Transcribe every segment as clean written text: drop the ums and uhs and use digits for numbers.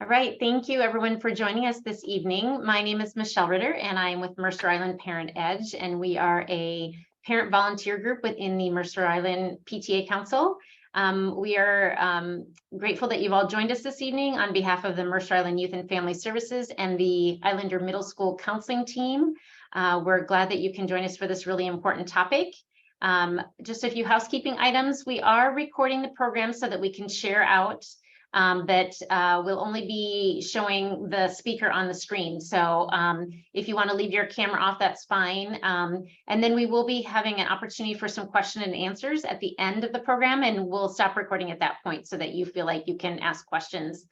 All right, thank you everyone for joining us this evening. My name is Michelle Ritter and I'm with Mercer Island Parent Edge, and we are a parent volunteer group within the Mercer Island PTA Council. We are grateful that you've all joined us this evening on behalf of the Mercer Island Youth and Family Services and the Islander Middle School Counseling Team. We're glad that you can join us for this really important topic. Just a few housekeeping items. We are recording the program so that we can share out. That will only be showing the speaker on the screen. So if you want to leave your camera off, that's fine. And then we will be having an opportunity for some question and answers at the end of the program, and we'll stop recording at that point so that you feel like you can ask questions.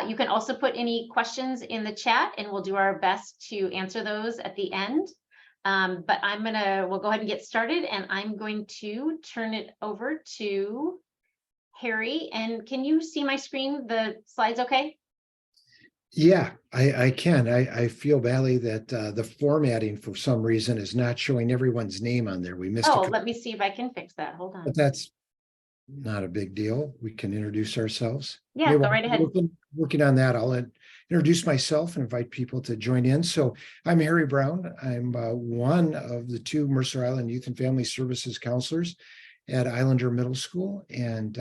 You can also put any questions in the chat and we'll do our best to answer those at the end. But we'll go ahead and get started, and I'm going to turn it over to Harry. And can you see my screen, the slides okay? Yeah, I can. I feel badly that the formatting for some reason is not showing everyone's name on there. We missed let me see if I can fix that. Hold on. but that's not a big deal. We can introduce ourselves. Yeah, go right ahead. Working on that. I'll introduce myself and invite people to join in. So I'm Harry Brown. I'm one of the two Mercer Island Youth and Family Services counselors at Islander Middle School. And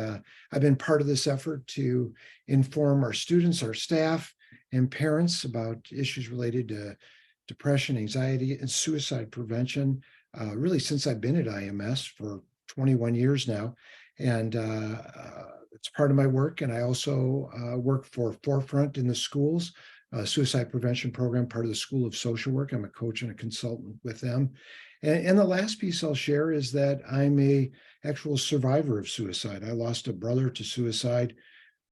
I've been part of this effort to inform our students, our staff, and parents about issues related to depression, anxiety, and suicide prevention, really since I've been at IMS for 21 years now. And it's part of my work. And I also work for Forefront in the schools, suicide prevention program, part of the School of Social Work. I'm a coach and a consultant with them. And the last piece I'll share is that I'm a actual survivor of suicide. I lost a brother to suicide.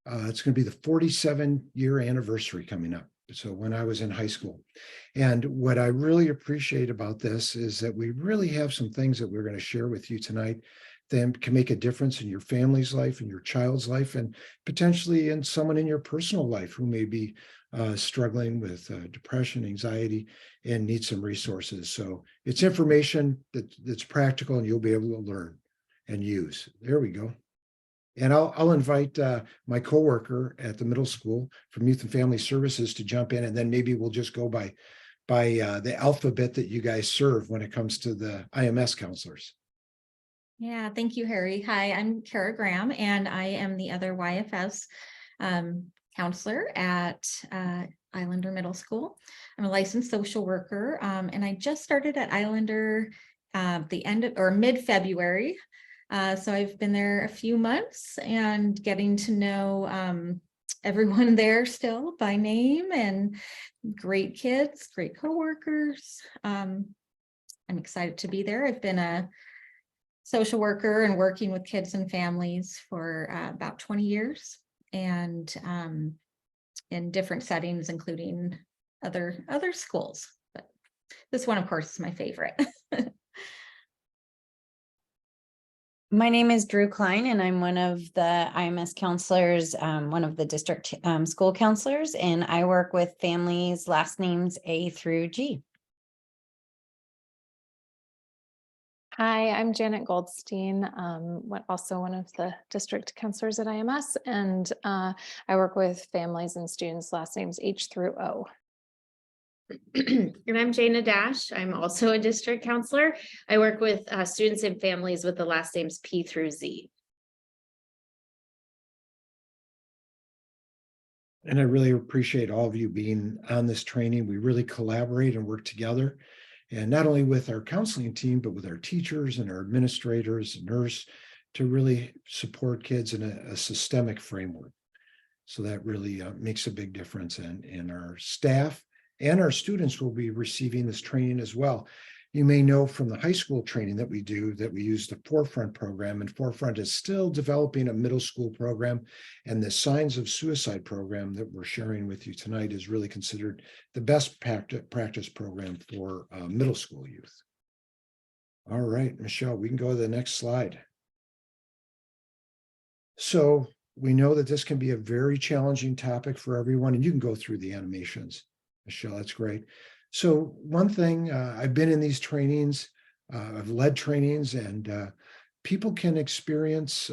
It's going to be the 47-year anniversary coming up. So when I was in high school. And what I really appreciate about this is that we really have some things that we're going to share with you tonight that can make a difference in your family's life, in your child's life, and potentially in someone in your personal life who may be struggling with depression, anxiety, and need some resources. So it's information that's practical and you'll be able to learn and use. There we go. And I'll invite my coworker at the middle school from Youth and Family Services to jump in, and then maybe we'll just go by the alphabet that you guys serve when it comes to the IMS counselors. Yeah, thank you, Harry. Hi, I'm Kara Graham, and I am the other YFS counselor at Islander Middle School. I'm a licensed social worker, and I just started at Islander the end of or mid-February. So I've been there a few months and getting to know everyone there still by name, and great kids, great coworkers. I'm excited to be there. I've been a social worker and working with kids and families for about 20 years, and in different settings, including other schools. But this one, of course, is my favorite. My name is Drew Klein, and I'm one of the IMS counselors, one of the district school counselors, and I work with families last names A through G. Hi, I'm Janet Goldstein, also one of the district counselors at IMS, and I work with families and students last names H through O. And I'm Jana Dash. I'm also a district counselor. I work with students and families with the last names P through Z. And I really appreciate all of you being on this training. We really collaborate and work together. And not only with our counseling team, but with our teachers and our administrators and nurse to really support kids in a systemic framework. So that really makes a big difference. And our staff and our students will be receiving this training as well. You may know from the high school training that we do that we use the Forefront program, and Forefront is still developing a middle school program. And the Signs of Suicide program that we're sharing with you tonight is really considered the best practice program for middle school youth. All right, Michelle, we can go to the next slide. So we know that this can be a very challenging topic for everyone, and you can go through the animations. Michelle, that's great. So one thing, I've been in these trainings, I've led trainings, and people can experience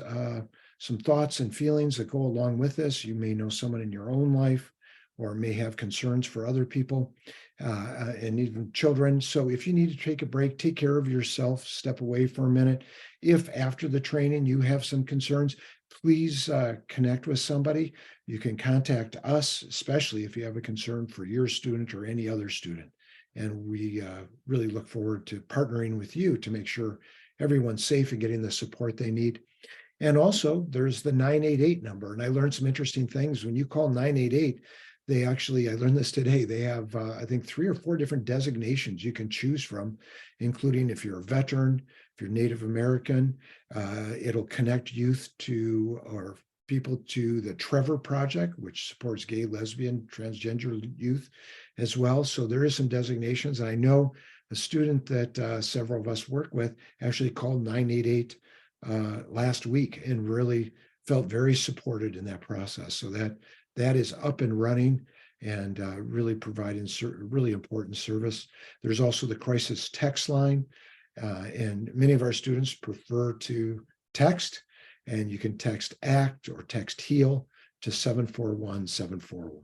some thoughts and feelings that go along with this. You may know someone in your own life or may have concerns for other people and even children. So if you need to take a break, take care of yourself, step away for a minute. If after the training you have some concerns, please connect with somebody. You can contact us, especially if you have a concern for your student or any other student. And we really look forward to partnering with you to make sure everyone's safe and getting the support they need. And also there's the 988 number. And I learned some interesting things. When you call 988, they actually, I learned this today, they have, I think 3 or 4 different designations you can choose from, including if you're a veteran, if you're Native American, it'll connect youth to, or people to the Trevor Project, which supports gay, lesbian, transgender youth as well. So there is some designations. I know a student that several of us work with actually called 988 last week and really felt very supported in that process. So that is up and running and really providing really important service. There's also the crisis text line, and many of our students prefer to text, and you can text ACT or text HEAL to 741-741.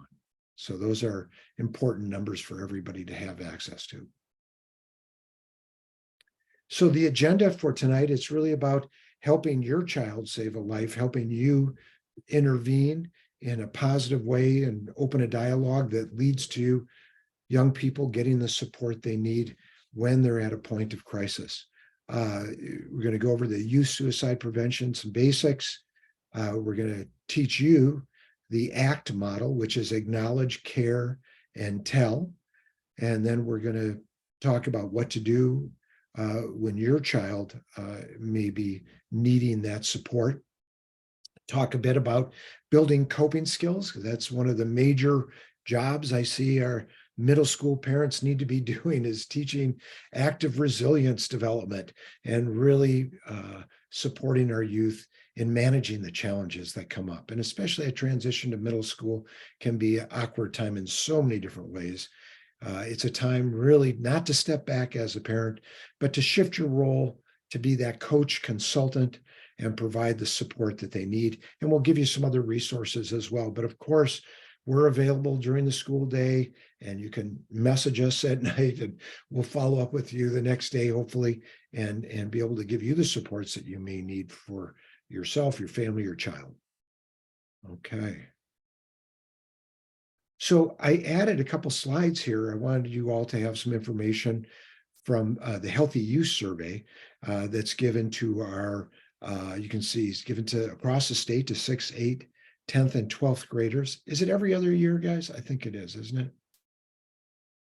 So those are important numbers for everybody to have access to. So the agenda for tonight is really about helping your child save a life, helping you intervene in a positive way and open a dialogue that leads to young people getting the support they need when they're at a point of crisis. We're going to go over the youth suicide prevention, some basics. We're going to teach you the ACT model, which is acknowledge, care, and tell. And then we're going to talk about what to do when your child may be needing that support. Talk a bit about building coping skills, because that's one of the major jobs I see our middle school parents need to be doing, is teaching active resilience development and really supporting our youth in managing the challenges that come up. And especially a transition to middle school can be an awkward time in so many different ways. It's a time really not to step back as a parent, but to shift your role to be that coach, consultant, and provide the support that they need. And we'll give you some other resources as well. But of course, we're available during the school day, and you can message us at night, and we'll follow up with you the next day, hopefully, and be able to give you the supports that you may need for yourself, your family, your child. Okay. So I added a couple slides here. I wanted you all to have some information from the Healthy Youth Survey that's given to our, you can see it's given to across the state to 6th, 8th, 10th, and 12th graders. Is it every other year, guys? I think it is, isn't it?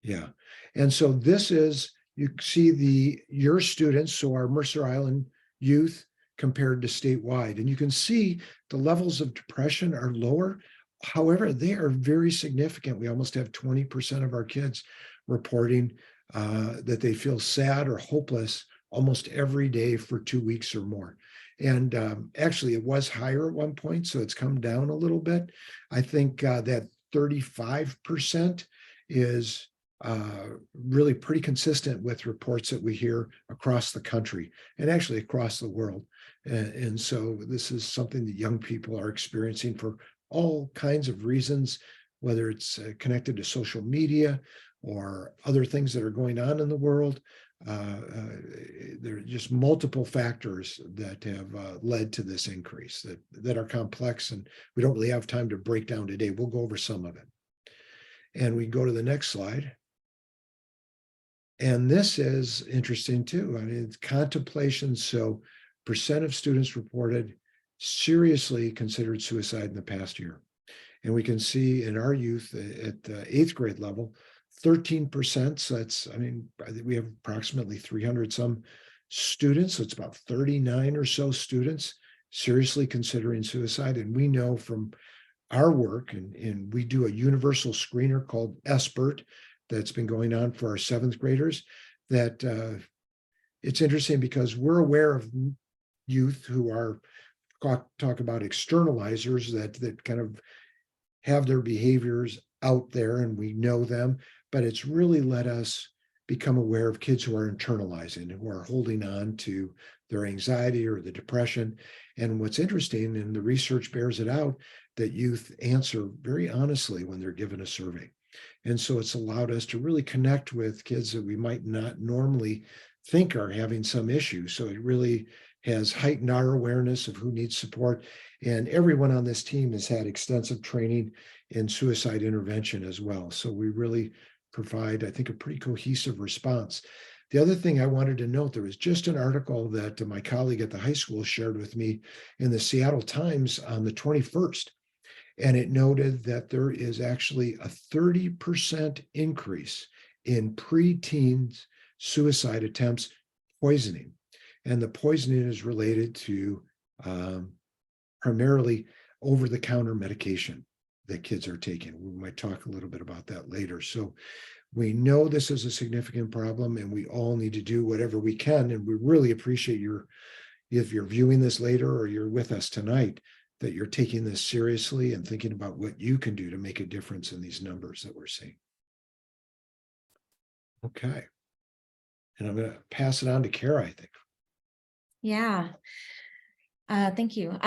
Yeah. And so this is, you see your students, so our Mercer Island youth compared to statewide. And you can see the levels of depression are lower. However, they are very significant. We almost have 20% of our kids reporting that they feel sad or hopeless almost every day for 2 weeks or more. And actually, it was higher at one point, so it's come down a little bit. I think that 35% is really pretty consistent with reports that we hear across the country and actually across the world. And so this is something that young people are experiencing for all kinds of reasons, whether it's connected to social media or other things that are going on in the world. There are just multiple factors that have led to this increase that are complex, and we don't really have time to break down today. We'll go over some of it. And we go to the next slide. And this is interesting too. I mean, it's contemplation. So percent of students reported seriously considered suicide in the past year. And we can see in our youth at the 8th grade level, 13%. So that's, I mean, I think we have approximately 300 some students. So it's about 39 or so students seriously considering suicide. And we know from our work, and we do a universal screener called SBIRT that's been going on for our 7th graders, that it's interesting because we're aware of youth who are talk about externalizers that kind of have their behaviors out there, and we know them, but it's really let us become aware of kids who are internalizing, who are holding on to their anxiety or the depression. And what's interesting, and the research bears it out, that youth answer very honestly when they're given a survey. And so it's allowed us to really connect with kids that we might not normally think are having some issue. So it really has heightened our awareness of who needs support. And everyone on this team has had extensive training in suicide intervention as well. So we really provide, I think, a pretty cohesive response. The other thing I wanted to note, there was just an article that my colleague at the high school shared with me in the Seattle Times on the 21st. And it noted that there is actually a 30% increase in preteens suicide attempts poisoning. And the poisoning is related to primarily over-the-counter medication that kids are taking. We might talk a little bit about that later. So we know this is a significant problem, and we all need to do whatever we can. And we really appreciate if you're viewing this later or you're with us tonight, that you're taking this seriously and thinking about what you can do to make a difference in these numbers that we're seeing. Okay. And I'm going to pass it on to Kara, I think. Yeah. Thank you.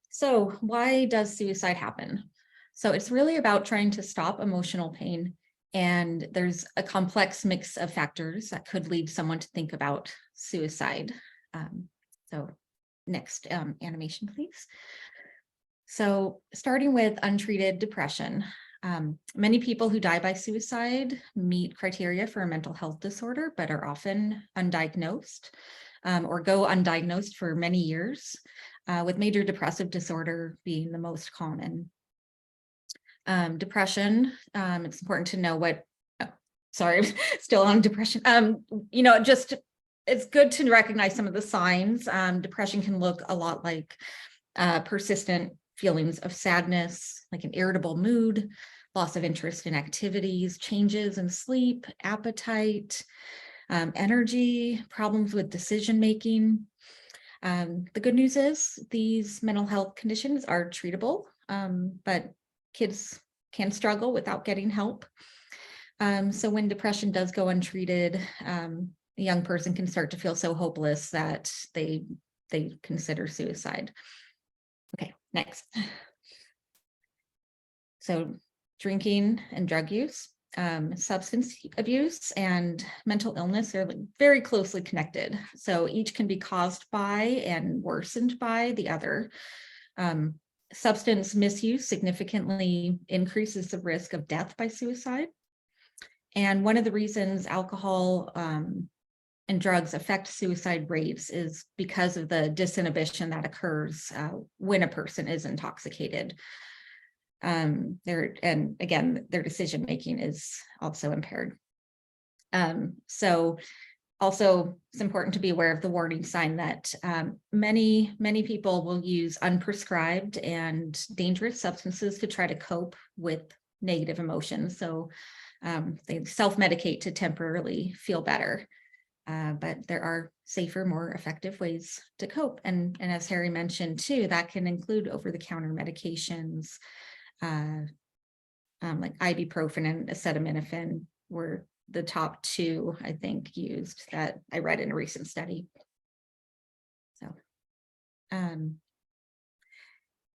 So why does suicide happen? So it's really about trying to stop emotional pain. And there's a complex mix of factors that could lead someone to think about suicide. So next animation, please. So starting with untreated depression, many people who die by suicide meet criteria for a mental health disorder, but are often undiagnosed or go undiagnosed for many years, with major depressive disorder being the most common. Depression, it's important to know what, sorry, still on depression. It's good to recognize some of the signs. Depression can look a lot like persistent feelings of sadness, like an irritable mood, loss of interest in activities, changes in sleep, appetite, energy, problems with decision-making. The good news is these mental health conditions are treatable, but kids can struggle without getting help. So when depression does go untreated, a young person can start to feel so hopeless that they consider suicide. Okay, next. So drinking and drug use, substance abuse and mental illness are very closely connected. So each can be caused by and worsened by the other. Substance misuse significantly increases the risk of death by suicide. And one of the reasons alcohol and drugs affect suicide rates is because of the disinhibition that occurs when a person is intoxicated. And again, their decision making is also impaired. So also, it's important to be aware of the warning sign that many people will use unprescribed and dangerous substances to try to cope with negative emotions. So they self-medicate to temporarily feel better. But there are safer, more effective ways to cope. And as Harry mentioned too, that can include over-the-counter medications, like ibuprofen and acetaminophen were the top two, I think, used that I read in a recent study.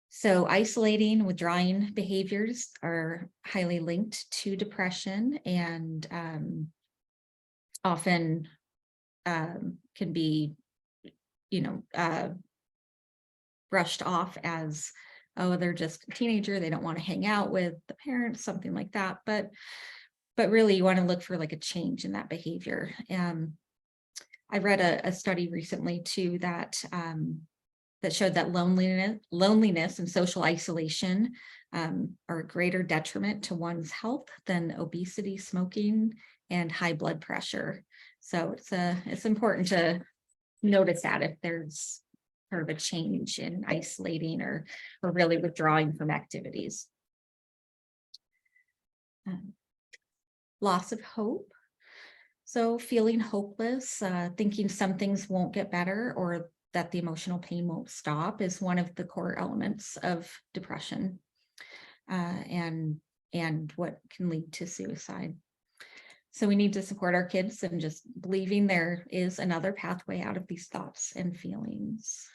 So isolating, withdrawing behaviors are highly linked to depression and often can be, brushed off as, oh, they're just a teenager, they don't want to hang out with the parents, something like that. But really you want to look for like a change in that behavior. I read a study recently too that showed that loneliness and social isolation are a greater detriment to one's health than obesity, smoking, and high blood pressure. So it's important to notice that if there's sort of a change in isolating or really withdrawing from activities. Loss of hope. So feeling hopeless, thinking some things won't get better or that the emotional pain won't stop is one of the core elements of depression and what can lead to suicide. So we need to support our kids and just believing there is another pathway out of these thoughts and feelings.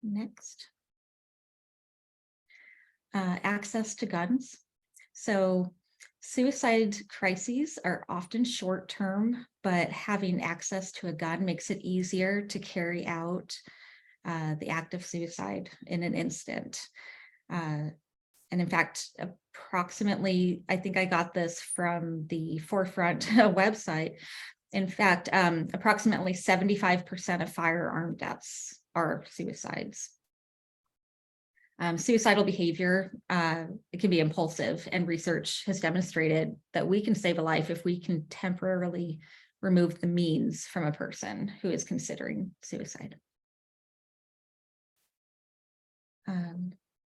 Next. Access to guns. So suicide crises are often short-term, but having access to a gun makes it easier to carry out the act of suicide in an instant. And in fact, approximately, I think I got this from the Forefront website. In fact, approximately 75% of firearm deaths are suicides. Suicidal behavior, it can be impulsive, and research has demonstrated that we can save a life if we can temporarily remove the means from a person who is considering suicide.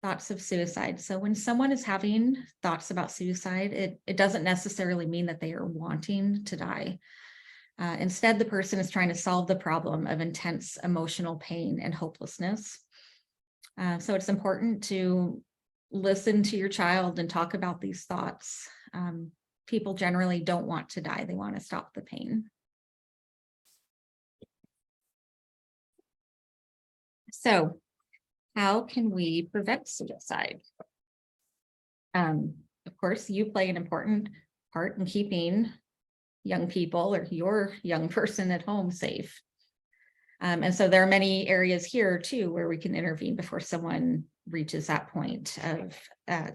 Thoughts of suicide. So when someone is having thoughts about suicide, it doesn't necessarily mean that they are wanting to die. Instead, the person is trying to solve the problem of intense emotional pain and hopelessness. So it's important to listen to your child and talk about these thoughts. People generally don't want to die. They want to stop the pain. So how can we prevent suicide? Of course, you play an important part in keeping young people or your young person at home safe. And so there are many areas here too where we can intervene before someone reaches that point of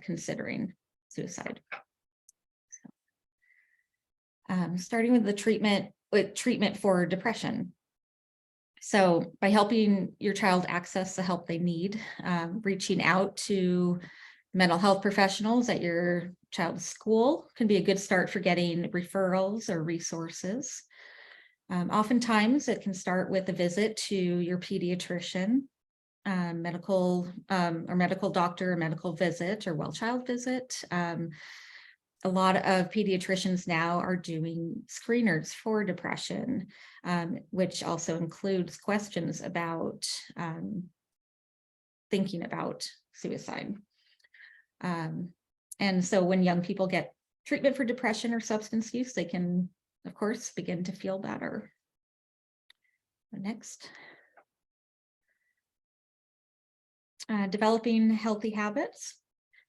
considering suicide. Starting with the treatment for depression. So by helping your child access the help they need, reaching out to mental health professionals at your child's school can be a good start for getting referrals or resources. Oftentimes it can start with a visit to your pediatrician, medical doctor, or medical visit or well child visit. A lot of pediatricians now are doing screeners for depression, which also includes questions about thinking about suicide. And so when young people get treatment for depression or substance use, they can, of course, begin to feel better. Next. Developing healthy habits.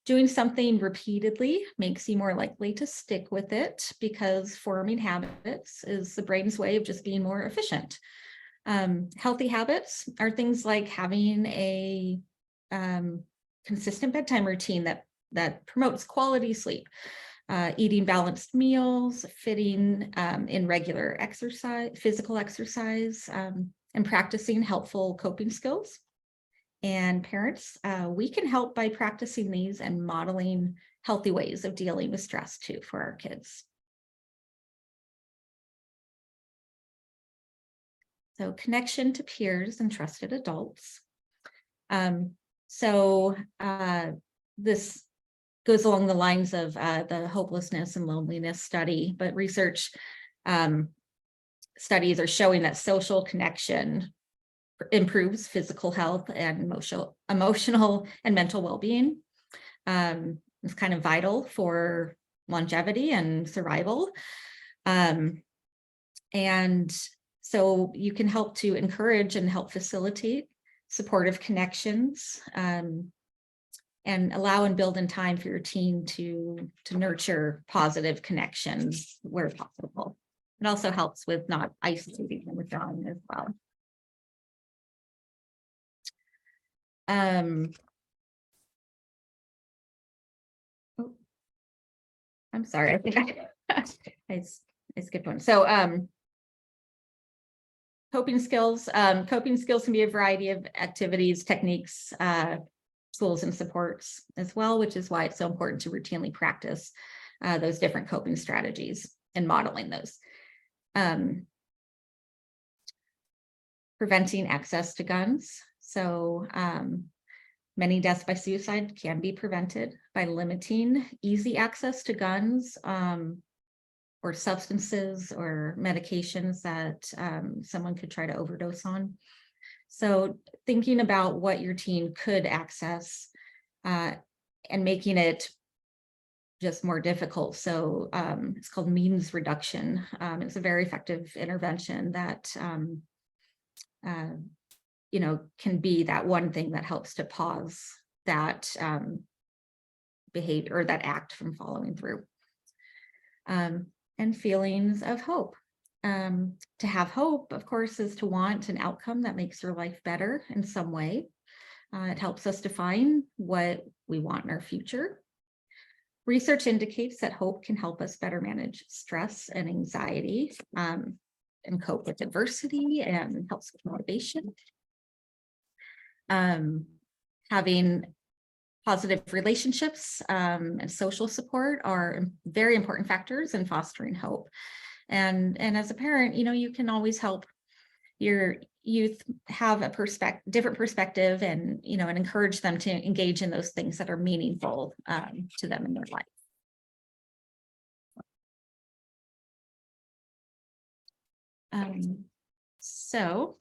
Doing something repeatedly makes you more likely to stick with it because forming habits is the brain's way of just being more efficient. Healthy habits are things like having a consistent bedtime routine that promotes quality sleep, eating balanced meals, fitting in regular exercise, physical exercise, and practicing helpful coping skills. And parents, we can help by practicing these and modeling healthy ways of dealing with stress too for our kids. So connection to peers and trusted adults. This goes along the lines of the hopelessness and loneliness study, but research studies are showing that social connection improves physical health and emotional and mental well-being. It's kind of vital for longevity and survival. And so you can help to encourage and help facilitate supportive connections, and allow and build in time for your teen to nurture positive connections where possible. It also helps with not isolating and withdrawing as well. I'm sorry, I think I skipped one. So coping skills. Coping skills can be a variety of activities, techniques, tools, and supports as well, which is why it's so important to routinely practice those different coping strategies and modeling those. Preventing access to guns. So many deaths by suicide can be prevented by limiting easy access to guns or substances or medications that someone could try to overdose on. So thinking about what your teen could access and making it just more difficult. So it's called means reduction. It's a very effective intervention that you know, can be that one thing that helps to pause that behavior or that act from following through. And feelings of hope. To have hope, of course, is to want an outcome that makes your life better in some way. It helps us define what we want in our future. Research indicates that hope can help us better manage stress and anxiety, and cope with adversity, and helps with motivation. Having positive relationships and social support are very important factors in fostering hope. And as a parent, you know, you can always help your youth have a different perspective, and, you know, and encourage them to engage in those things that are meaningful to them in their life. So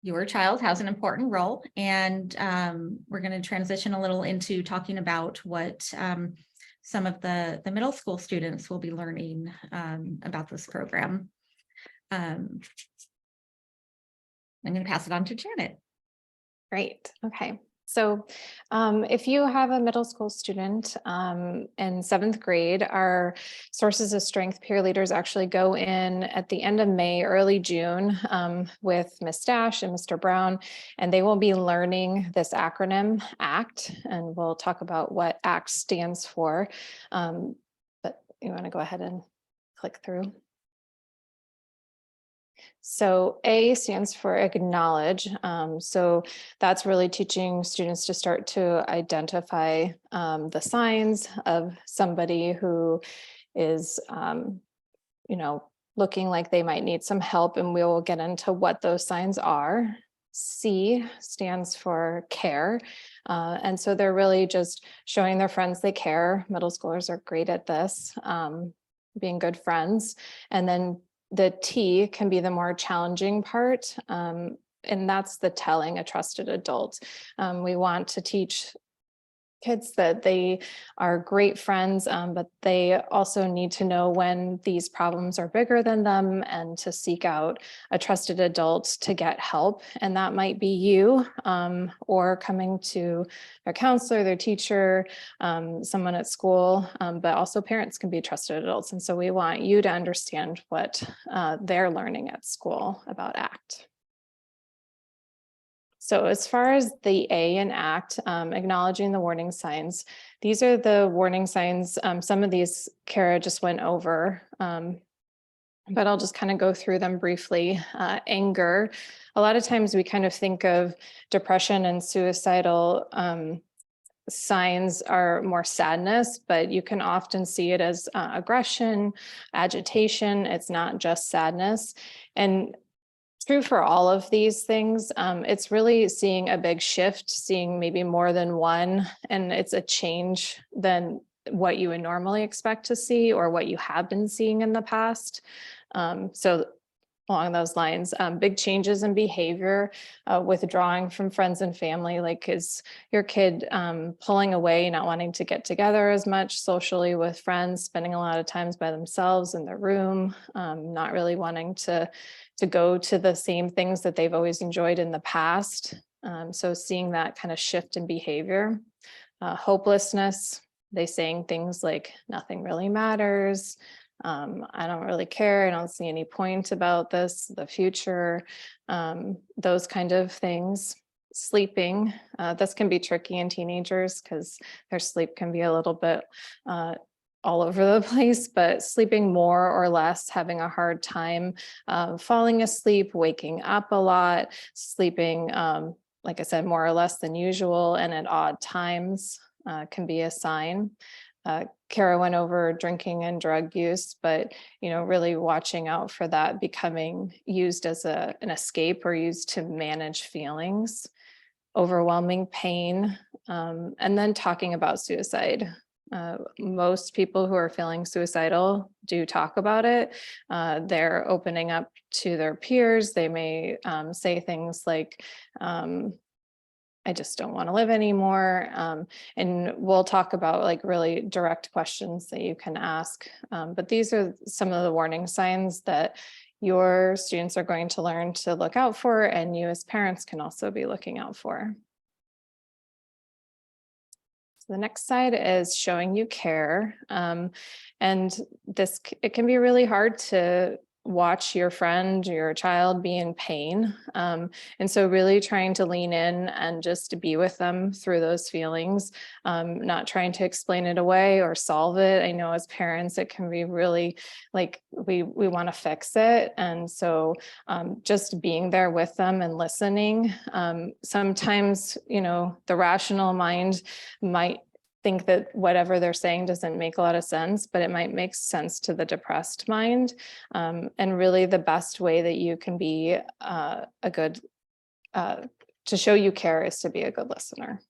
your child has an important role, and we're going to transition a little into talking about what some of the middle school students will be learning about this program. I'm going to pass it on to Janet. Great. Okay. So if you have a middle school student in 7th grade, our sources of strength peer leaders actually go in at the end of May, early June with Ms. Dash and Mr. Brown, and they will be learning this acronym ACT, and we'll talk about what ACT stands for. But you want to go ahead and click through. So A stands for acknowledge. So that's really teaching students to start to identify the signs of somebody who is, you know, looking like they might need some help, and we will get into what those signs are. C stands for care. And so they're really just showing their friends they care. Middle schoolers are great at this, being good friends. And then the T can be the more challenging part, and that's the telling a trusted adult. We want to teach kids that they are great friends, but they also need to know when these problems are bigger than them, and to seek out a trusted adult to get help. And that might be you, or coming to their counselor, their teacher, someone at school, but also parents can be trusted adults. And so we want you to understand what they're learning at school about ACT. So as far as the A in ACT, acknowledging the warning signs, these are the warning signs. Some of these Kara just went over, but I'll just kind of go through them briefly. Anger. A lot of times we kind of think of depression and suicidal signs are more sadness, but you can often see it as aggression, agitation. It's not just sadness. And true for all of these things. It's really seeing a big shift, seeing maybe more than one, and it's a change than what you would normally expect to see or what you have been seeing in the past. So along those lines, big changes in behavior, withdrawing from friends and family, like is your kid pulling away, not wanting to get together as much socially with friends, spending a lot of times by themselves in their room, not really wanting to go to the same things that they've always enjoyed in the past. So seeing that kind of shift in behavior. Hopelessness, they saying things like nothing really matters. I don't really care. I don't see any point about this, the future, those kind of things. Sleeping, this can be tricky in teenagers because their sleep can be a little bit all over the place, but sleeping more or less, having a hard time falling asleep, waking up a lot, sleeping, like I said, more or less than usual and at odd times can be a sign. Kara went over drinking and drug use, but really watching out for that becoming used as an escape or used to manage feelings, overwhelming pain, and then talking about suicide. Most people who are feeling suicidal do talk about it. They're opening up to their peers. They may say things like, I just don't want to live anymore. And we'll talk about like really direct questions that you can ask. But these are some of the warning signs that your students are going to learn to look out for, and you as parents can also be looking out for. So the next slide is showing you care. And it can be really hard to watch your friend, your child be in pain. And so really trying to lean in and just to be with them through those feelings, not trying to explain it away or solve it. I know as parents, it can be really like we want to fix it. And so just being there with them and listening. Sometimes, the rational mind might think that whatever they're saying doesn't make a lot of sense, but it might make sense to the depressed mind. And really the best way that you can be to show you care is to be a good listener.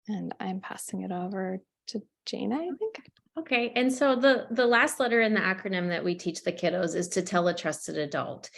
And I'm passing it over to Jana, I think. Okay, and so the last letter in the acronym that we teach the kiddos is to tell a trusted adult.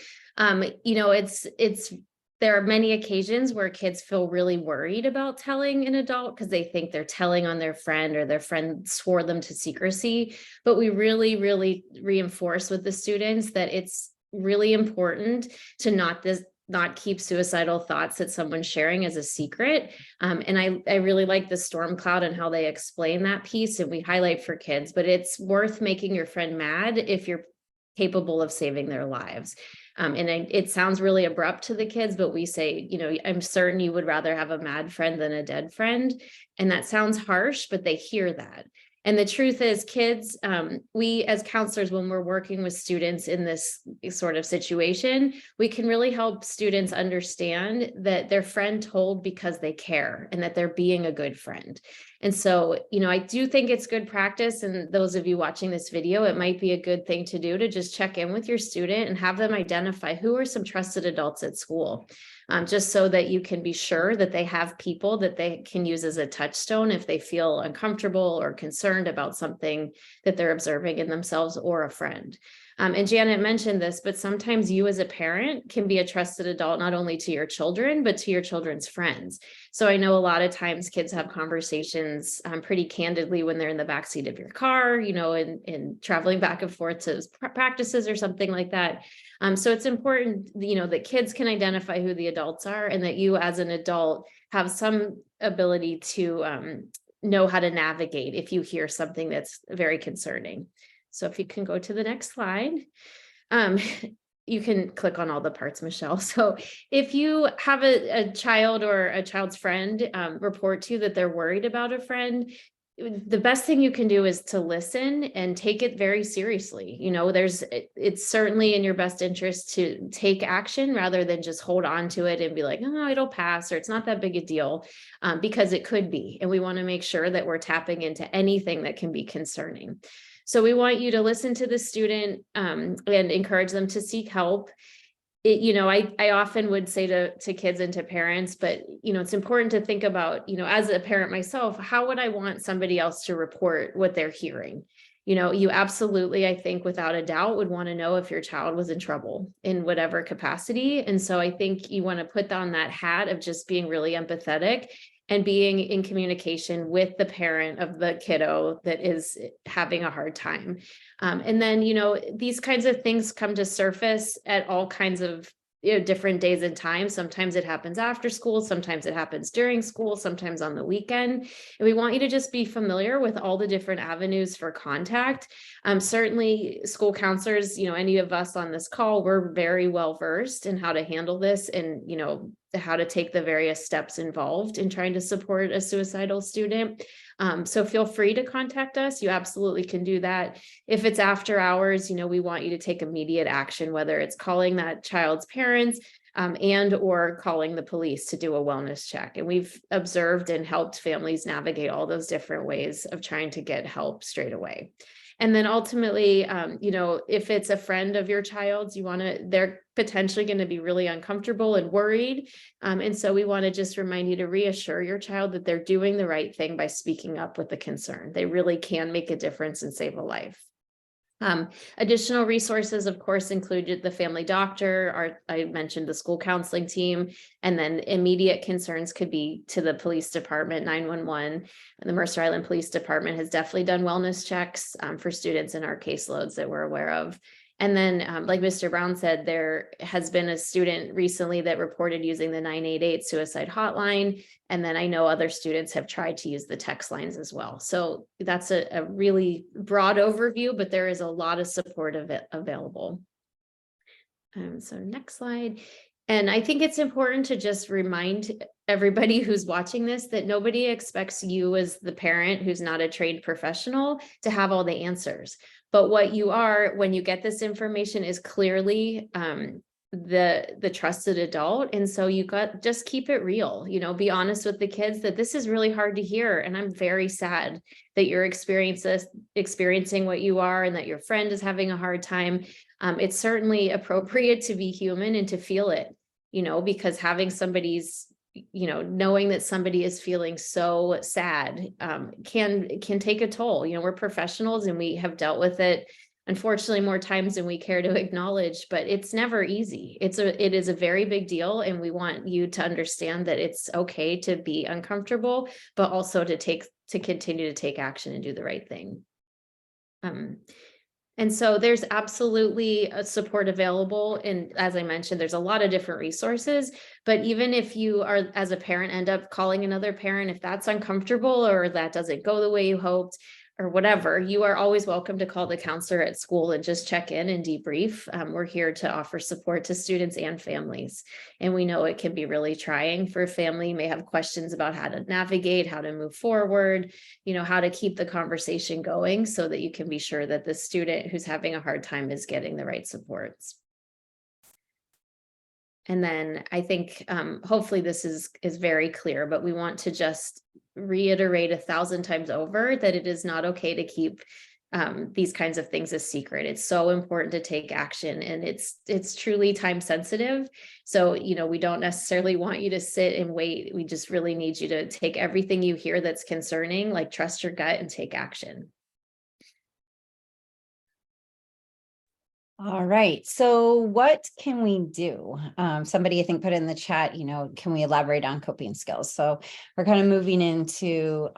There are many occasions where kids feel really worried about telling an adult because they think they're telling on their friend or their friend swore them to secrecy. But we really, really reinforce with the students that it's really important to not keep suicidal thoughts that someone's sharing as a secret. And I really like the storm cloud and how they explain that piece, and we highlight for kids, but it's worth making your friend mad if you're capable of saving their lives. It sounds really abrupt to the kids, but we say, I'm certain you would rather have a mad friend than a dead friend. And that sounds harsh, but they hear that. And the truth is, kids, we as counselors, when we're working with students in this sort of situation, we can really help students understand that their friend told because they care and that they're being a good friend. And so, I do think it's good practice. And those of you watching this video, it might be a good thing to do to just check in with your student and have them identify who are some trusted adults at school. Just so that you can be sure that they have people that they can use as a touchstone if they feel uncomfortable or concerned about something that they're observing in themselves or a friend. And Janet mentioned this, but sometimes you as a parent can be a trusted adult, not only to your children, but to your children's friends. So I know a lot of times kids have conversations pretty candidly when they're in the backseat of your car, and traveling back and forth to practices or something like that. So it's important, that kids can identify who the adults are and that you as an adult have some ability to know how to navigate if you hear something that's very concerning. So if you can go to the next slide. You can click on all the parts, Michelle. So if you have a child or a child's friend report to you that they're worried about a friend, the best thing you can do is to listen and take it very seriously. It's certainly in your best interest to take action rather than just hold on to it and be like, oh, it'll pass, or it's not that big a deal, because it could be. And we want to make sure that we're tapping into anything that can be concerning. So we want you to listen to the student and encourage them to seek help. I often would say to kids and to parents, but, it's important to think about, as a parent myself, how would I want somebody else to report what they're hearing? You absolutely, I think, without a doubt, would want to know if your child was in trouble in whatever capacity. And so I think you want to put on that hat of just being really empathetic and being in communication with the parent of the kiddo that is having a hard time. And then, these kinds of things come to surface at all kinds of different days and times. Sometimes it happens after school, sometimes it happens during school, sometimes on the weekend. And we want you to just be familiar with all the different avenues for contact. Certainly school counselors, any of us on this call, we're very well versed in how to handle this and, how to take the various steps involved in trying to support a suicidal student. So feel free to contact us. You absolutely can do that. If it's after hours, we want you to take immediate action, whether it's calling that child's parents and or calling the police to do a wellness check. And we've observed and helped families navigate all those different ways of trying to get help straight away. And then ultimately, if it's a friend of your child's, they're potentially going to be really uncomfortable and worried. And so we want to just remind you to reassure your child that they're doing the right thing by speaking up with the concern. They really can make a difference and save a life. Additional resources, of course, included the family doctor, I mentioned the school counseling team, and then immediate concerns could be to the police department, 911. And the Mercer Island Police Department has definitely done wellness checks for students in our caseloads that we're aware of. And then, like Mr. Brown said, there has been a student recently that reported using the 988 suicide hotline. And then I know other students have tried to use the text lines as well. So that's a really broad overview, but there is a lot of support of it available. So next slide. And I think it's important to just remind everybody who's watching this that nobody expects you as the parent who's not a trained professional to have all the answers. But what you are, when you get this information, is clearly the trusted adult. And so just keep it real, be honest with the kids that this is really hard to hear. And I'm very sad that you're experiencing what you are and that your friend is having a hard time. It's certainly appropriate to be human and to feel it, because having knowing that somebody is feeling so sad can take a toll. We're professionals and we have dealt with it, unfortunately, more times than we care to acknowledge, but it's never easy. It is a very big deal. And we want you to understand that it's okay to be uncomfortable, but also to continue to take action and do the right thing. And so there's absolutely a support available. And as I mentioned, there's a lot of different resources, but even if you are, as a parent, end up calling another parent, if that's uncomfortable or that doesn't go the way you hoped or whatever, you are always welcome to call the counselor at school and just check in and debrief. We're here to offer support to students and families. And we know it can be really trying for a family, may have questions about how to navigate, how to move forward, how to keep the conversation going so that you can be sure that the student who's having a hard time is getting the right supports. And then I think hopefully this is very clear, but we want to just reiterate 1,000 times over that it is not okay to keep these kinds of things a secret. It's so important to take action, and it's truly time sensitive. So, we don't necessarily want you to sit and wait. We just really need you to take everything you hear that's concerning, like trust your gut and take action. All right. So what can we do? Somebody I think put in the chat, can we elaborate on coping skills? So we're kind of moving into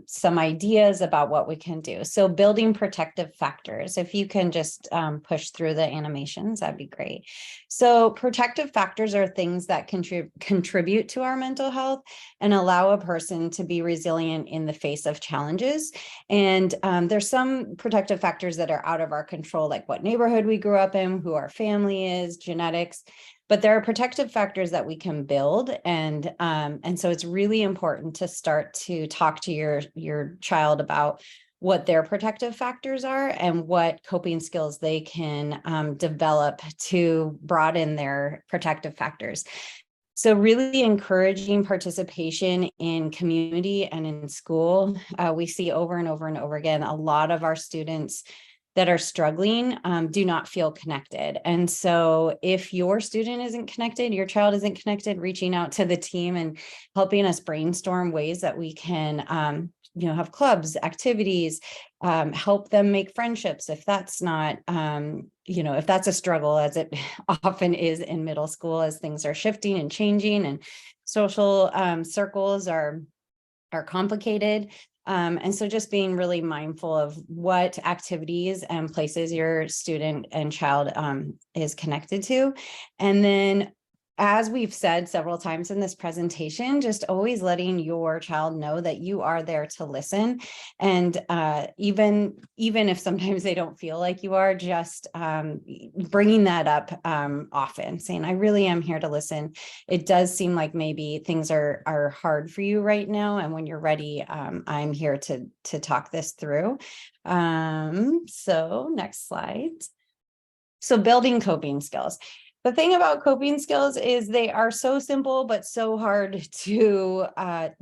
some ideas about what we can do. So building protective factors, if you can just push through the animations, that'd be great. So protective factors are things that contribute to our mental health and allow a person to be resilient in the face of challenges. And there's some protective factors that are out of our control, like what neighborhood we grew up in, who our family is, genetics, but there are protective factors that we can build. And so it's really important to start to talk to your child about what their protective factors are and what coping skills they can develop to broaden their protective factors. So really encouraging participation in community and in school. We see over and over and over again, a lot of our students that are struggling do not feel connected. And so if your student isn't connected, your child isn't connected, reaching out to the team and helping us brainstorm ways that we can have clubs, activities, help them make friendships. If that's not, if that's a struggle, as it often is in middle school, as things are shifting and changing and social circles are complicated. And so just being really mindful of what activities and places your student and child is connected to. And then, as we've said several times in this presentation, just always letting your child know that you are there to listen. And even if sometimes they don't feel like you are, just bringing that up often, saying, I really am here to listen. It does seem like maybe things are hard for you right now. And when you're ready, I'm here to talk this through. So next slide. So building coping skills. The thing about coping skills is they are so simple, but so hard to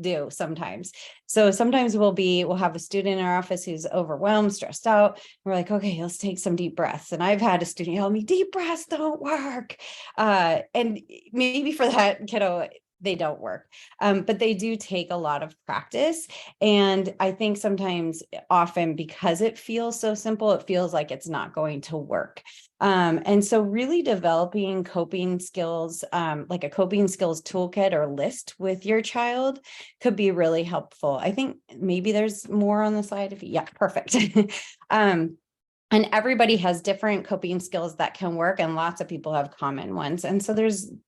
do sometimes. So sometimes we'll have a student in our office who's overwhelmed, stressed out. We're like, okay, let's take some deep breaths. And I've had a student tell me, deep breaths don't work. And maybe for that kiddo, they don't work. But they do take a lot of practice. And I think sometimes, often because it feels so simple, it feels like it's not going to work. And so really developing coping skills, like a coping skills toolkit or list with your child could be really helpful. I think maybe there's more on the slide. Yeah, perfect. And everybody has different coping skills that can work, and lots of people have common ones. And so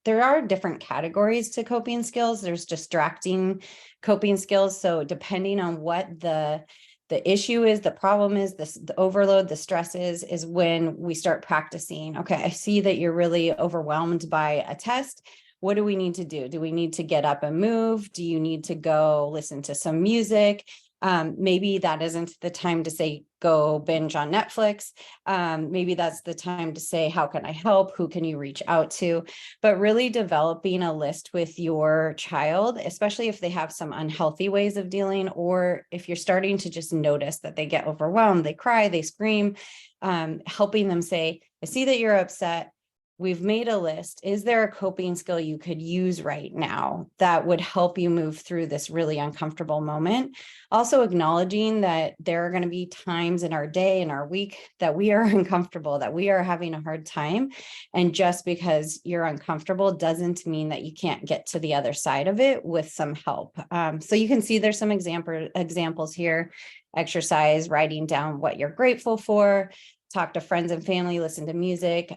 there are different categories to coping skills. There's distracting coping skills. So depending on what the issue is, the problem is, the overload, the stress is when we start practicing. Okay, I see that you're really overwhelmed by a test. What do we need to do? Do we need to get up and move? Do you need to go listen to some music? Maybe that isn't the time to say, go binge on Netflix. Maybe that's the time to say, how can I help? Who can you reach out to? But really developing a list with your child, especially if they have some unhealthy ways of dealing, or if you're starting to just notice that they get overwhelmed, they cry, they scream, helping them say, I see that you're upset. We've made a list. Is there a coping skill you could use right now that would help you move through this really uncomfortable moment? Also acknowledging that there are going to be times in our day and our week that we are uncomfortable, that we are having a hard time. And just because you're uncomfortable doesn't mean that you can't get to the other side of it with some help. So you can see there's some examples here: exercise, writing down what you're grateful for, talk to friends and family, listen to music.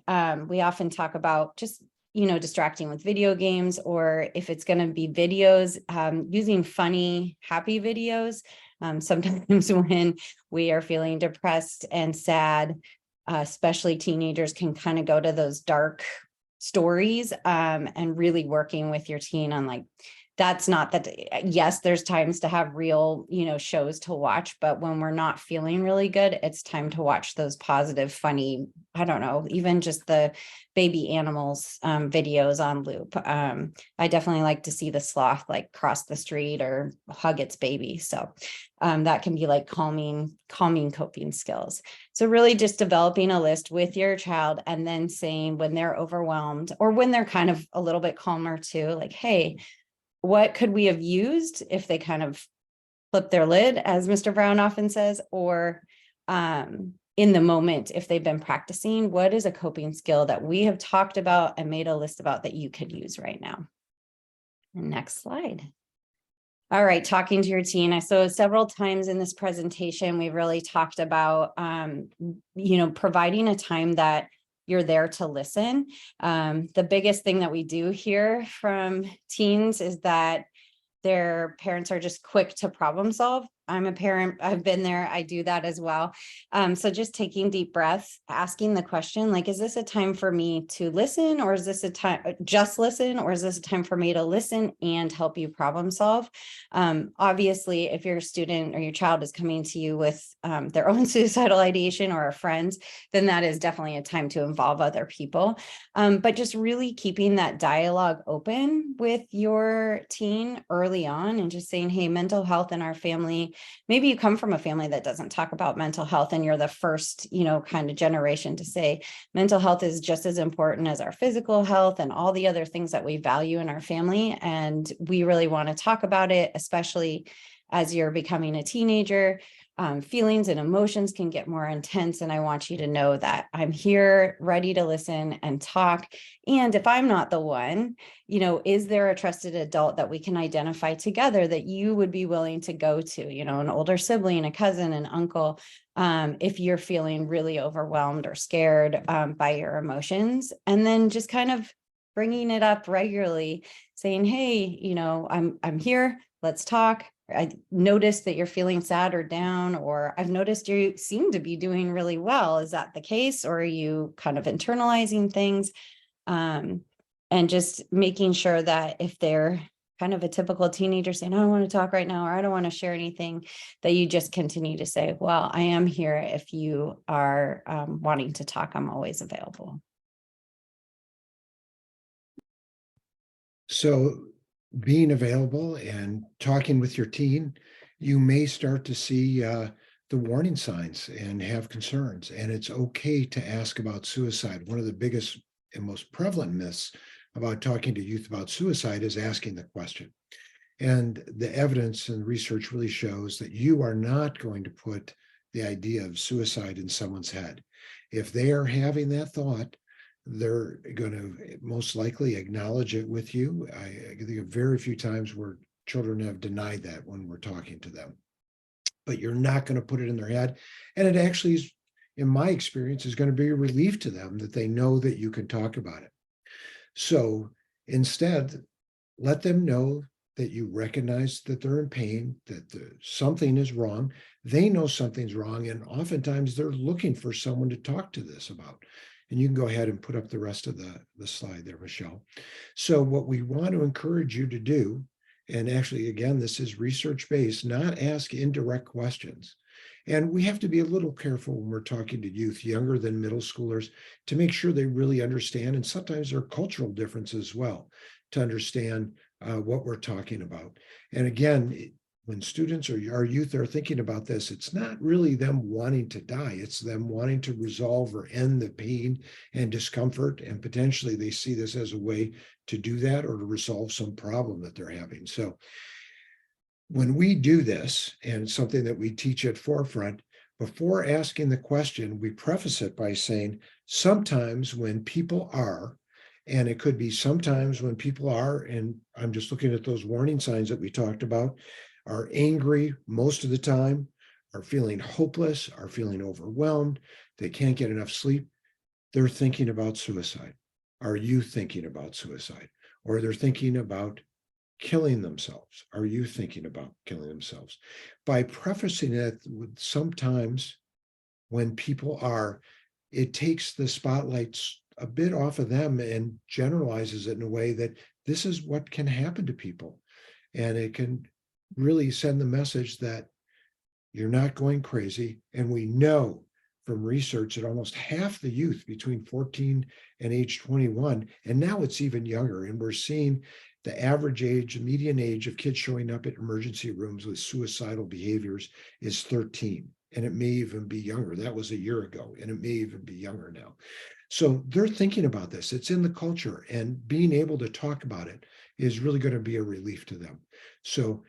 We often talk about just, distracting with video games, or if it's going to be videos, using funny, happy videos. Sometimes when we are feeling depressed and sad, especially teenagers can kind of go to those dark stories, and really working with your teen on like, that's not that, yes, there's times to have real, shows to watch, but when we're not feeling really good, it's time to watch those positive, funny, I don't know, even just the baby animals videos on loop. I definitely like to see the sloth like cross the street or hug its baby. So that can be like calming coping skills. So really just developing a list with your child, and then saying when they're overwhelmed or when they're kind of a little bit calmer too, like, hey, what could we have used if they kind of flip their lid, as Mr. Brown often says, or in the moment, if they've been practicing, what is a coping skill that we have talked about and made a list about that you could use right now? Next slide. All right, talking to your teen. So several times in this presentation, we really talked about, providing a time that you're there to listen. The biggest thing that we do hear from teens is that their parents are just quick to problem solve. I'm a parent, I've been there, I do that as well. So just taking deep breaths, asking the question, like, is this a time for me to listen, or is this a time just listen, or is this a time for me to listen and help you problem solve? Obviously, if your student or your child is coming to you with their own suicidal ideation or a friend, then that is definitely a time to involve other people. But just really keeping that dialogue open with your teen early on, and just saying, hey, mental health in our family. Maybe you come from a family that doesn't talk about mental health, and you're the first, kind of generation to say mental health is just as important as our physical health and all the other things that we value in our family. And we really want to talk about it, especially as you're becoming a teenager. Feelings and emotions can get more intense. And I want you to know that I'm here ready to listen and talk. And if I'm not the one, is there a trusted adult that we can identify together that you would be willing to go to, an older sibling, a cousin, an uncle, if you're feeling really overwhelmed or scared by your emotions. And then just kind of bringing it up regularly, saying, hey, I'm here, let's talk. I noticed that you're feeling sad or down, or I've noticed you seem to be doing really well. Is that the case? Or are you kind of internalizing things? And just making sure that if they're kind of a typical teenager saying, I don't want to talk right now, or I don't want to share anything, that you just continue to say, well, I am here. If you are wanting to talk, I'm always available. So being available and talking with your teen, you may start to see the warning signs and have concerns. And it's okay to ask about suicide. One of the biggest and most prevalent myths about talking to youth about suicide is asking the question. And the evidence and research really shows that you are not going to put the idea of suicide in someone's head. If they are having that thought, they're going to most likely acknowledge it with you. I think of very few times where children have denied that when we're talking to them. But you're not going to put it in their head. And it actually is, in my experience, is going to be a relief to them that they know that you can talk about it. So instead, let them know that you recognize that they're in pain, that something is wrong. They know something's wrong, and oftentimes they're looking for someone to talk to this about. And you can go ahead and put up the rest of the slide there, Michelle. So what we want to encourage you to do, and actually, again, this is research-based, not ask indirect questions. And we have to be a little careful when we're talking to youth younger than middle schoolers to make sure they really understand, and sometimes there are cultural differences as well, to understand what we're talking about. And again, when students or our youth are thinking about this, it's not really them wanting to die. It's them wanting to resolve or end the pain and discomfort. And potentially they see this as a way to do that or to resolve some problem that they're having. So when we do this, and it's something that we teach at Forefront, before asking the question, we preface it by saying, sometimes when people are, and it could be sometimes when people are, and I'm just looking at those warning signs that we talked about, are angry most of the time, are feeling hopeless, are feeling overwhelmed, they can't get enough sleep, they're thinking about suicide. Are you thinking about suicide? Or they're thinking about killing themselves. Are you thinking about killing themselves? By prefacing it with sometimes when people are, it takes the spotlights a bit off of them and generalizes it in a way that this is what can happen to people. And it can really send the message that you're not going crazy. And we know from research that almost half the youth between 14 and age 21, and now it's even younger, and we're seeing the average age, median age of kids showing up at emergency rooms with suicidal behaviors is 13, and it may even be younger. That was a year ago, and it may even be younger now. So they're thinking about this. It's in the culture, and being able to talk about it is really going to be a relief to them. So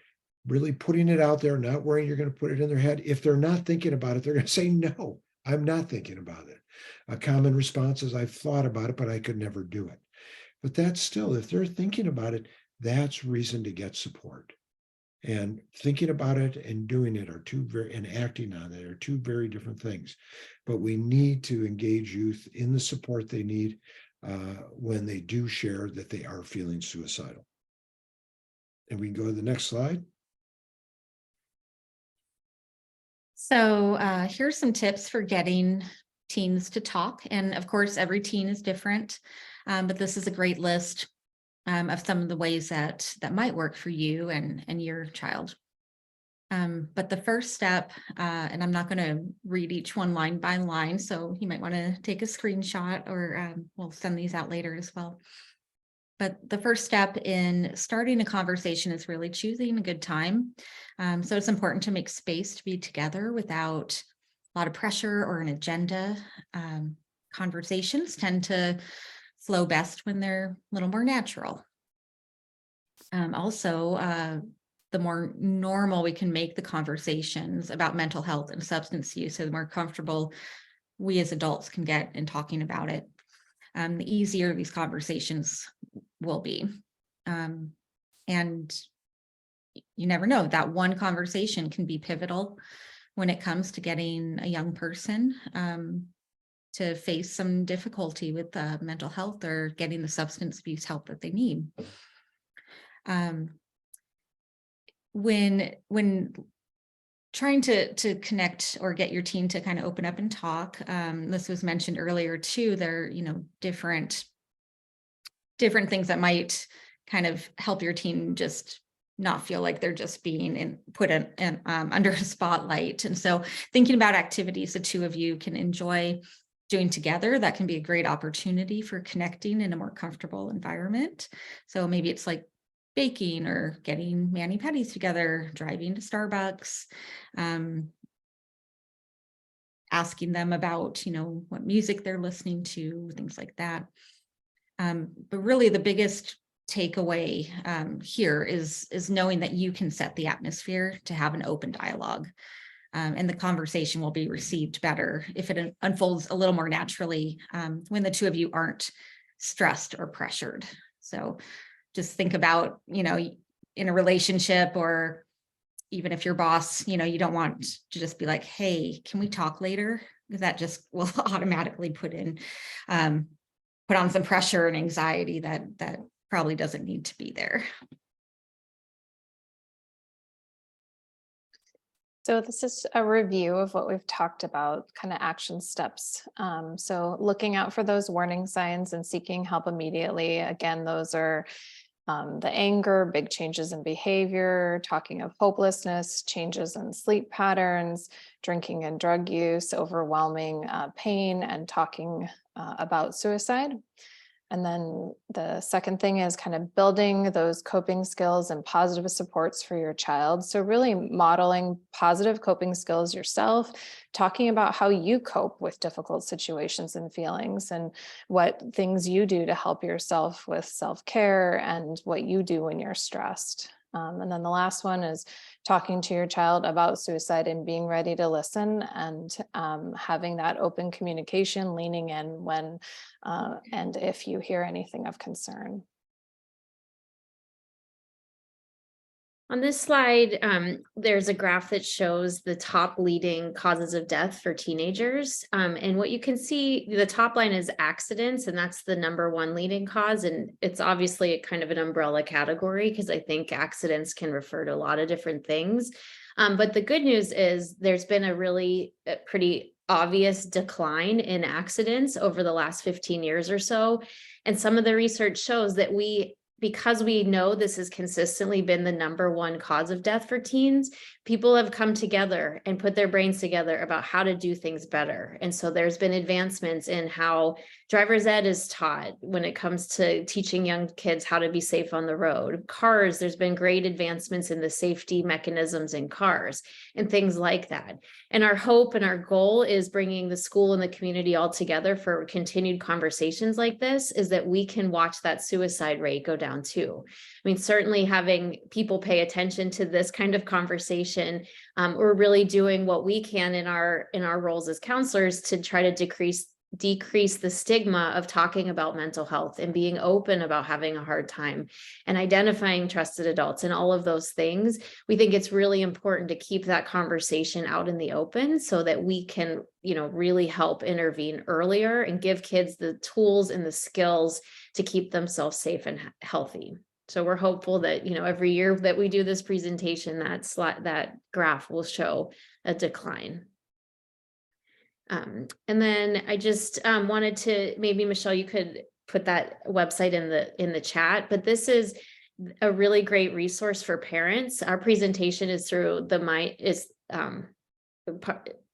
really putting it out there, not worrying you're going to put it in their head. If they're not thinking about it, they're going to say, no, I'm not thinking about it. A common response is, I've thought about it, but I could never do it. But that's still, if they're thinking about it, that's reason to get support. And thinking about it and doing it are and acting on it are two very different things. But we need to engage youth in the support they need when they do share that they are feeling suicidal. And we can go to the next slide. So here's some tips for getting teens to talk. And of course, every teen is different, but this is a great list of some of the ways that might work for you and your child. But the first step, and I'm not going to read each one line by line, so you might want to take a screenshot, or we'll send these out later as well. But the first step in starting a conversation is really choosing a good time. So it's important to make space to be together without a lot of pressure or an agenda. Conversations tend to flow best when they're a little more natural. Also, the more normal we can make the conversations about mental health and substance use, so the more comfortable we as adults can get in talking about it, the easier these conversations will be. And you never know, that one conversation can be pivotal when it comes to getting a young person to face some difficulty with mental health or getting the substance abuse help that they need. When trying to connect or get your teen to kind of open up and talk, this was mentioned earlier too, there are, different things that might kind of help your teen just not feel like they're just being put under a spotlight. And so thinking about activities the two of you can enjoy doing together, that can be a great opportunity for connecting in a more comfortable environment. So maybe it's like baking or getting mani-pedis together, driving to Starbucks, asking them about, what music they're listening to, things like that. But really the biggest takeaway here is knowing that you can set the atmosphere to have an open dialogue. And the conversation will be received better if it unfolds a little more naturally when the two of you aren't stressed or pressured. So just think about, in a relationship, or even if your boss, you don't want to just be like, hey, can we talk later? Because that just will automatically put on some pressure and anxiety that probably doesn't need to be there. So this is a review of what we've talked about, kind of action steps. So looking out for those warning signs and seeking help immediately. Again, those are the anger, big changes in behavior, talking of hopelessness, changes in sleep patterns, drinking and drug use, overwhelming pain, and talking about suicide. And then the second thing is kind of building those coping skills and positive supports for your child. So really modeling positive coping skills yourself, talking about how you cope with difficult situations and feelings, and what things you do to help yourself with self-care, and what you do when you're stressed. And then the last one is talking to your child about suicide and being ready to listen, and having that open communication, leaning in when and if you hear anything of concern. On this slide, there's a graph that shows the top leading causes of death for teenagers. And what you can see, the top line is accidents, and that's the #1 leading cause. And it's obviously kind of an umbrella category, because I think accidents can refer to a lot of different things. But the good news is there's been a pretty obvious decline in accidents over the last 15 years or so. And some of the research shows that because we know this has consistently been the #1 cause of death for teens, people have come together and put their brains together about how to do things better. And so there's been advancements in how driver's ed is taught when it comes to teaching young kids how to be safe on the road. Cars, there's been great advancements in the safety mechanisms in cars and things like that. And our hope and our goal is bringing the school and the community all together for continued conversations like this, is that we can watch that suicide rate go down too. I mean, certainly having people pay attention to this kind of conversation, we're really doing what we can in our roles as counselors to try to decrease the stigma of talking about mental health and being open about having a hard time and identifying trusted adults and all of those things. We think it's really important to keep that conversation out in the open so that we can, really help intervene earlier and give kids the tools and the skills to keep themselves safe and healthy. So we're hopeful that, every year that we do this presentation, that graph will show a decline. And then I just wanted to, maybe Michelle, you could put that website in the chat, but this is a really great resource for parents. Our presentation is through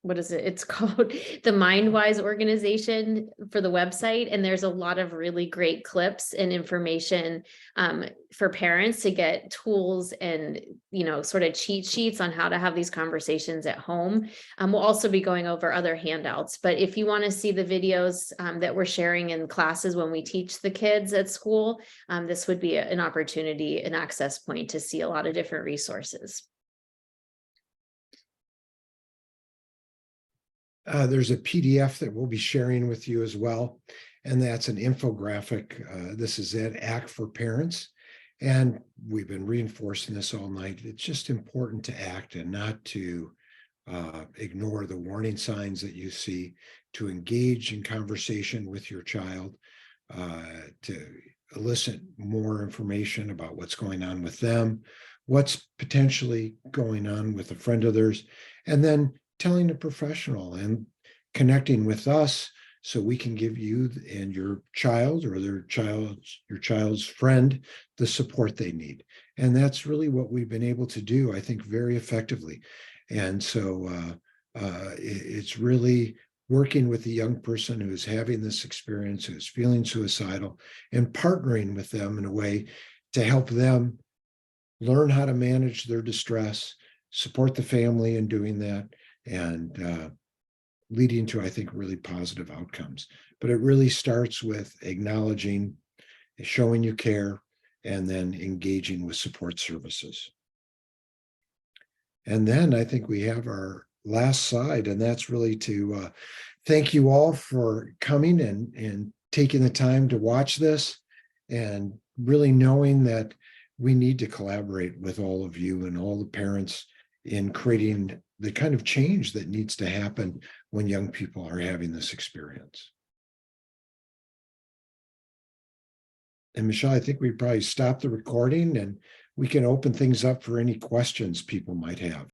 what is it? It's called the MindWise organization for the website. And there's a lot of really great clips and information for parents to get tools and, sort of cheat sheets on how to have these conversations at home. We'll also be going over other handouts, but if you want to see the videos that we're sharing in classes when we teach the kids at school, this would be an opportunity, an access point to see a lot of different resources. There's a PDF that we'll be sharing with you as well, and that's an infographic. This is it, Act for Parents, and we've been reinforcing this all night. It's just important to act and not to ignore the warning signs that you see, to engage in conversation with your child, to elicit more information about what's going on with them, what's potentially going on with a friend of theirs, and then telling a professional and connecting with us so we can give you and your child or your child's friend the support they need. And that's really what we've been able to do, I think, very effectively. And so it's really working with the young person who is having this experience, who is feeling suicidal, and partnering with them in a way to help them learn how to manage their distress, support the family in doing that, and leading to, I think, really positive outcomes. But it really starts with acknowledging showing you care, and then engaging with support services. And then I think we have our last slide, and that's really to thank you all for coming and taking the time to watch this, and really knowing that we need to collaborate with all of you and all the parents in creating the kind of change that needs to happen when young people are having this experience. And Michelle, I think we probably stop the recording and we can open things up for any questions people might have.